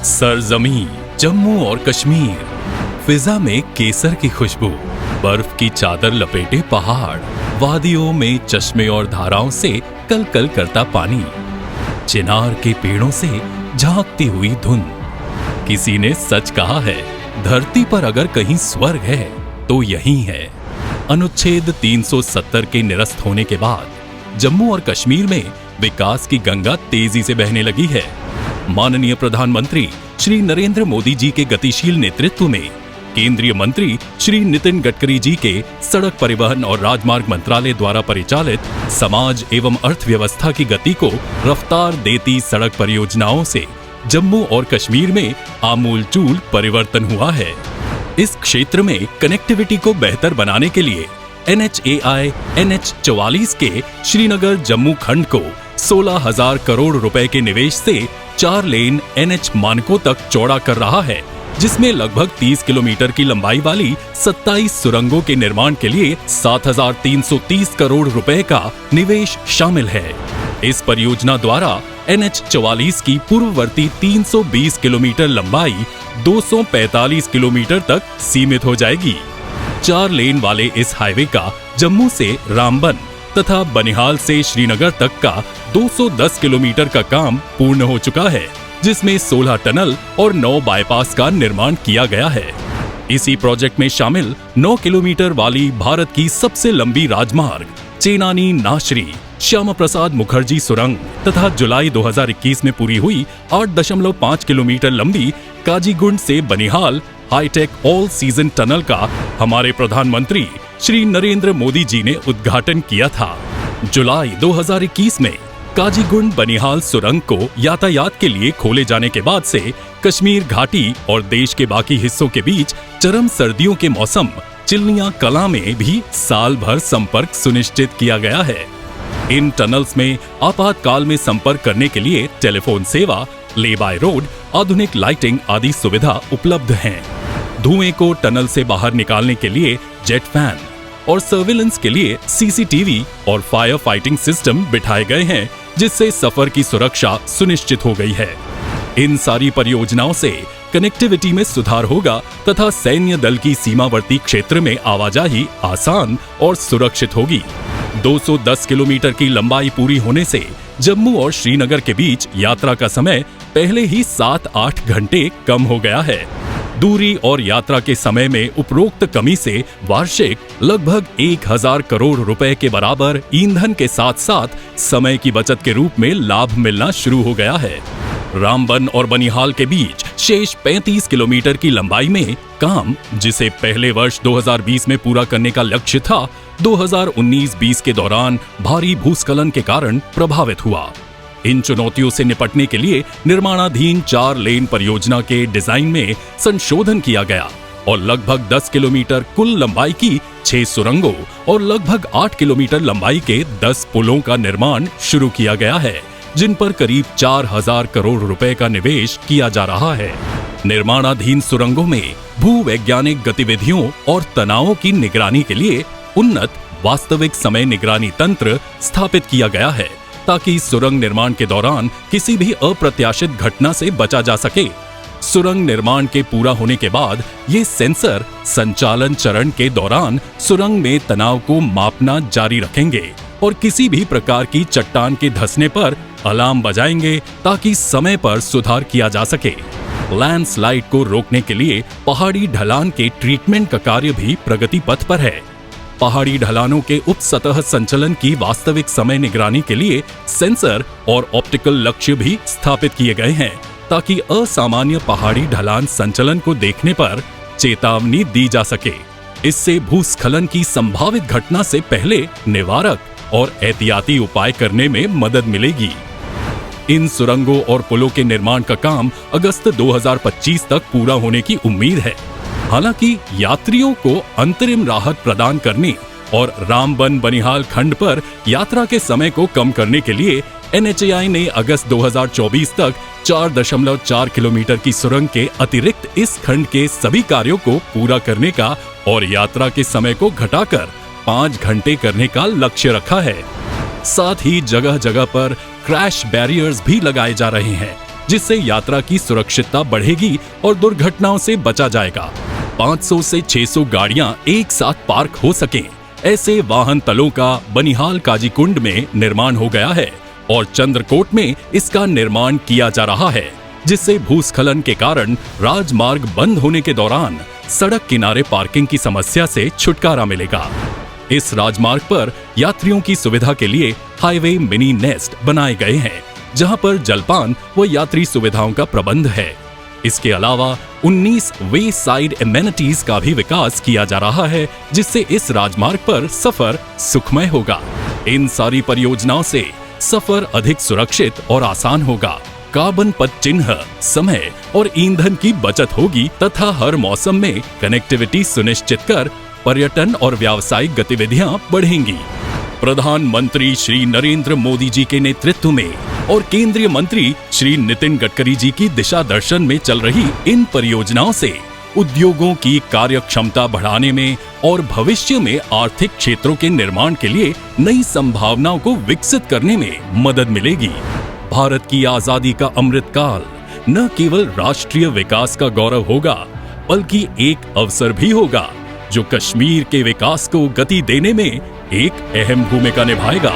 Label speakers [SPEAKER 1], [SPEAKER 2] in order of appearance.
[SPEAKER 1] सरजमी जम्मू और कश्मीर, फिजा में केसर की खुशबू, बर्फ की चादर लपेटे पहाड़, वादियों में चश्मे और धाराओं से कल कल करता पानी, चिनार के पेड़ों से झांकती हुई धुंध। किसी ने सच कहा है, धरती पर अगर कहीं स्वर्ग है तो यही है। अनुच्छेद 370 के निरस्त होने के बाद जम्मू और कश्मीर में विकास की गंगा तेजी से बहने लगी है। माननीय प्रधानमंत्री श्री नरेंद्र मोदी जी के गतिशील नेतृत्व में केंद्रीय मंत्री श्री नितिन गडकरी जी के सड़क परिवहन और राजमार्ग मंत्रालय द्वारा परिचालित समाज एवं अर्थव्यवस्था की गति को रफ्तार देती सड़क परियोजनाओं से जम्मू और कश्मीर में आमूलचूल परिवर्तन हुआ है। इस क्षेत्र में कनेक्टिविटी को बेहतर बनाने के लिए NHAI NH44 के श्रीनगर जम्मू खंड को 16,000 करोड़ रुपए के निवेश से 4 लेन NH मानकों तक चौड़ा कर रहा है, जिसमें लगभग 30 किलोमीटर की लंबाई वाली 27 सुरंगों के निर्माण के लिए 7,330 करोड़ रुपए का निवेश शामिल है। इस परियोजना द्वारा NH44 की पूर्ववर्ती 320 किलोमीटर लंबाई 245 किलोमीटर तक सीमित हो जाएगी। 4 लेन वाले इस हाईवे का जम्मू से रामबन तथा बनिहाल से श्रीनगर तक का 210 किलोमीटर का काम पूर्ण हो चुका है, जिसमें 16 टनल और 9 बाईपास का निर्माण किया गया है। इसी प्रोजेक्ट में शामिल 9 किलोमीटर वाली भारत की सबसे लंबी राजमार्ग चेनानी नाशरी श्यामा प्रसाद मुखर्जी सुरंग तथा जुलाई 2021 में पूरी हुई 8.5 किलोमीटर लंबी काजीगुंड से Banihal hi tech all season tunnel का हमारे प्रधानमंत्री श्री नरेंद्र मोदी जी ने उद्घाटन किया था। जुलाई 2021 में काजीगुंड बनिहाल सुरंग को यातायात के लिए खोले जाने के बाद से कश्मीर घाटी और देश के बाकी हिस्सों के बीच चरम सर्दियों के मौसम चिल्लियां कला में भी साल भर संपर्क सुनिश्चित किया गया है। इन टनल्स में आपातकाल में संपर्क करने के लिए टेलीफोन सेवा, ले बाय रोड, आधुनिक लाइटिंग आदि सुविधा उपलब्ध हैं। धुएं को टनल से बाहर निकालने के लिए जेट फैन और सर्विलेंस के लिए CCTV और फायर फाइटिंग सिस्टम बिठाए गए हैं, जिससे सफर की सुरक्षा सुनिश्चित हो गई है। इन सारी परियोजनाओं से कनेक्टिविटी में सुधार होगा तथा सैन्य दल की सीमावर्ती क्षेत्र में आवाजाही आसान और सुरक्षित होगी। 210 किलोमीटर की लंबाई पूरी होने से जम्मू और श्रीनगर के बीच यात्रा का समय पहले ही 7-8 घंटे कम हो गया है। दूरी और यात्रा के समय में उपरोक्त कमी से वार्षिक लगभग 1,000 करोड़ रुपए के बराबर ईंधन के साथ साथ समय की बचत के रूप में लाभ मिलना शुरू हो गया है। रामबन और बनिहाल के बीच शेष 35 किलोमीटर की लंबाई में काम, जिसे पहले वर्ष 2020 में पूरा करने का लक्ष्य था, 2019-20 के दौरान भारी भूस्खलन के कारण प्रभावित हुआ। इन चुनौतियों से निपटने के लिए निर्माणाधीन 4 लेन परियोजना के डिजाइन में संशोधन किया गया और लगभग 10 किलोमीटर कुल लंबाई की 6 सुरंगों और लगभग 8 किलोमीटर लंबाई के 10 पुलों का निर्माण शुरू किया गया है, जिन पर करीब 4,000 करोड़ रुपए का निवेश किया जा रहा है। निर्माणाधीन सुरंगों में भूवैज्ञानिक गतिविधियों और तनावों की निगरानी के लिए उन्नत वास्तविक समय निगरानी तंत्र स्थापित किया गया है, ताकि सुरंग निर्माण के दौरान किसी भी अप्रत्याशित घटना से बचा जा सके। सुरंग निर्माण के पूरा होने के बाद ये सेंसर संचालन चरण के दौरान सुरंग में तनाव को मापना जारी रखेंगे और किसी भी प्रकार की चट्टान के धंसने पर अलार्म बजाएंगे, ताकि समय पर सुधार किया जा सके। लैंडस्लाइड को रोकने के लिए पहाड़ी ढलान के ट्रीटमेंट का कार्य भी प्रगति पथ पर है। पहाड़ी ढलानों के उप सतह संचलन की वास्तविक समय निगरानी के लिए सेंसर और ऑप्टिकल लक्ष्य भी स्थापित किए गए हैं, ताकि असामान्य पहाड़ी ढलान संचलन को देखने पर चेतावनी दी जा सके। इससे भूस्खलन की संभावित घटना से पहले निवारक और एहतियाती उपाय करने में मदद मिलेगी। इन सुरंगों और पुलों के निर्माण का काम अगस्त 2025 तक पूरा होने की उम्मीद है। हालांकि यात्रियों को अंतरिम राहत प्रदान करने और रामबन बनिहाल खंड पर यात्रा के समय को कम करने के लिए NHAI ने अगस्त 2024 तक 4.4 किलोमीटर की सुरंग के अतिरिक्त इस खंड के सभी कार्यों को पूरा करने का और यात्रा के समय को घटाकर 5 घंटे करने का लक्ष्य रखा है। साथ ही जगह जगह पर क्रैश बैरियर्स भी लगाए जा रहे हैं, जिससे यात्रा की सुरक्षितता बढ़ेगी और दुर्घटनाओं से बचा जाएगा। 500 से 600 गाड़ियां एक साथ पार्क हो सकें, ऐसे वाहन तलों का बनिहाल काजीकुंड में निर्माण हो गया है और चंद्रकोट में इसका निर्माण किया जा रहा है, जिससे भूस्खलन के कारण राजमार्ग बंद होने के दौरान सड़क किनारे पार्किंग की समस्या से छुटकारा मिलेगा। इस राजमार्ग पर यात्रियों की सुविधा के लिए हाईवे मिनी नेस्ट बनाए गए हैं, जहां पर जलपान व यात्री सुविधाओं का प्रबंध है। इसके अलावा 19 वे साइड एमेनिटीज का भी विकास किया जा रहा है, जिससे इस राजमार्ग पर सफर सुखमय होगा। इन सारी परियोजनाओं से सफर अधिक सुरक्षित और आसान होगा। कार्बन पथ चिन्ह, समय और ईंधन की बचत होगी तथा हर मौसम में कनेक्टिविटी सुनिश्चित कर पर्यटन और व्यावसायिक गतिविधियां बढ़ेंगी। प्रधानमंत्री श्री नरेंद्र मोदी जी के नेतृत्व में और केंद्रीय मंत्री श्री नितिन गडकरी जी की दिशा दर्शन में चल रही इन परियोजनाओं से उद्योगों की कार्य क्षमता बढ़ाने में और भविष्य में आर्थिक क्षेत्रों के निर्माण के लिए नई संभावनाओं को विकसित करने में मदद मिलेगी। भारत की आजादी का अमृतकाल न केवल राष्ट्रीय विकास का गौरव होगा, बल्कि एक अवसर भी होगा जो कश्मीर के विकास को गति देने में एक अहम भूमिका निभाएगा।